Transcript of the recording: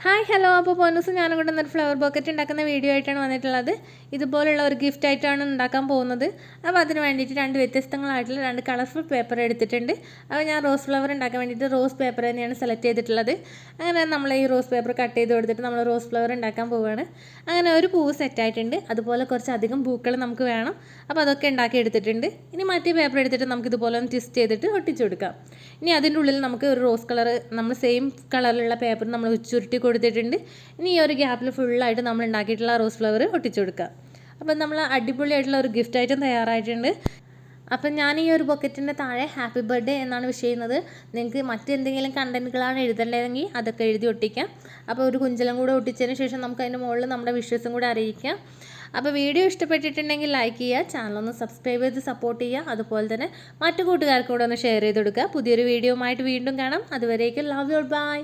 Hi hello അപ്പോൾ പോന്നൂസ് ഞാനും കൊണ്ട് ഒരു ഫ്ലവർ ബൊക്കറ്റ് ഉണ്ടാക്കുന്ന വീഡിയോ ആയിട്ടാണ് വന്നിട്ടുള്ളത്. ഇതുപോലുള്ള ഒരു ഗിഫ്റ്റ് ആയിട്ടാണ് ഉണ്ടാക്കാൻ പോകുന്നത്. അപ്പോൾ അതിന് വേണ്ടിയിട്ട് രണ്ട് വ്യത്യസ്തങ്ങളായിട്ടുള്ള രണ്ട് കളർഫുൾ പേപ്പർ എടുത്തിട്ടുണ്ട്. അപ്പോൾ ഞാൻ റോസ് ഫ്ലവർ ഉണ്ടാക്കാൻ വേണ്ടിയിട്ട് റോസ് പേപ്പർ തന്നെയാണ് സെലക്ട് ചെയ്തിട്ടുള്ളത്. അങ്ങനെ നമ്മൾ ഈ റോസ് പേപ്പർ കട്ട് ചെയ്ത് കൊടുത്തിട്ട് നമ്മൾ റോസ് ഫ്ലവർ ഉണ്ടാക്കാൻ പോവുകയാണ്. അങ്ങനെ ഒരു പൂവ് സെറ്റായിട്ടുണ്ട്. അതുപോലെ കുറച്ചധികം പൂക്കൾ നമുക്ക് വേണം. അപ്പോൾ അതൊക്കെ ഉണ്ടാക്കി എടുത്തിട്ടുണ്ട്. ഇനി മറ്റേ പേപ്പർ എടുത്തിട്ട് നമുക്ക് ഇതുപോലെ ഒന്ന് ട്വിസ്റ്റ് ചെയ്തിട്ട് ഒട്ടിച്ചു കൊടുക്കാം. ഇനി അതിൻ്റെ ഉള്ളിൽ നമുക്ക് ഒരു റോസ് കളർ നമ്മൾ സെയിം കളറിലുള്ള പേപ്പർ നമ്മൾ ചുരുട്ടി കൊടുത്തിട്ടുണ്ട്. ഇനി ഈ ഒരു ഗ്യാപ്പിൽ ഫുള്ളായിട്ട് നമ്മൾ ഉണ്ടാക്കിയിട്ടുള്ള റോസ് ഫ്ലവർ ഒട്ടിച്ചു കൊടുക്കുക. അപ്പം നമ്മൾ അടിപൊളിയായിട്ടുള്ള ഒരു ഗിഫ്റ്റ് ഐറ്റം തയ്യാറായിട്ടുണ്ട്. അപ്പം ഞാൻ ഈ ഒരു ബൊക്കറ്റിൻ്റെ താഴെ ഹാപ്പി ബർത്ത്ഡേ എന്നാണ് വിഷ് ചെയ്യുന്നത്. നിങ്ങൾക്ക് മറ്റെന്തെങ്കിലും കണ്ടൻറ്റുകളാണ് എഴുതേണ്ടതെങ്കിൽ അതൊക്കെ എഴുതി ഒട്ടിക്കാം. അപ്പോൾ ഒരു കുഞ്ചലം കൂടെ ഒട്ടിച്ചതിന് ശേഷം നമുക്ക് അതിൻ്റെ മുകളിൽ നമ്മുടെ വിഷസും കൂടെ അറിയിക്കാം. അപ്പോൾ വീഡിയോ ഇഷ്ടപ്പെട്ടിട്ടുണ്ടെങ്കിൽ ലൈക്ക് ചെയ്യുക, ചാനലൊന്ന് സബ്സ്ക്രൈബ് ചെയ്ത് സപ്പോർട്ട് ചെയ്യുക. അതുപോലെ തന്നെ മറ്റു കൂട്ടുകാർക്ക് കൂടെ ഒന്ന് ഷെയർ ചെയ്ത് കൊടുക്കുക. പുതിയൊരു വീഡിയോ ആയിട്ട് വീണ്ടും കാണാം. അതുവരേക്കും ലവ് യു, ബൈ.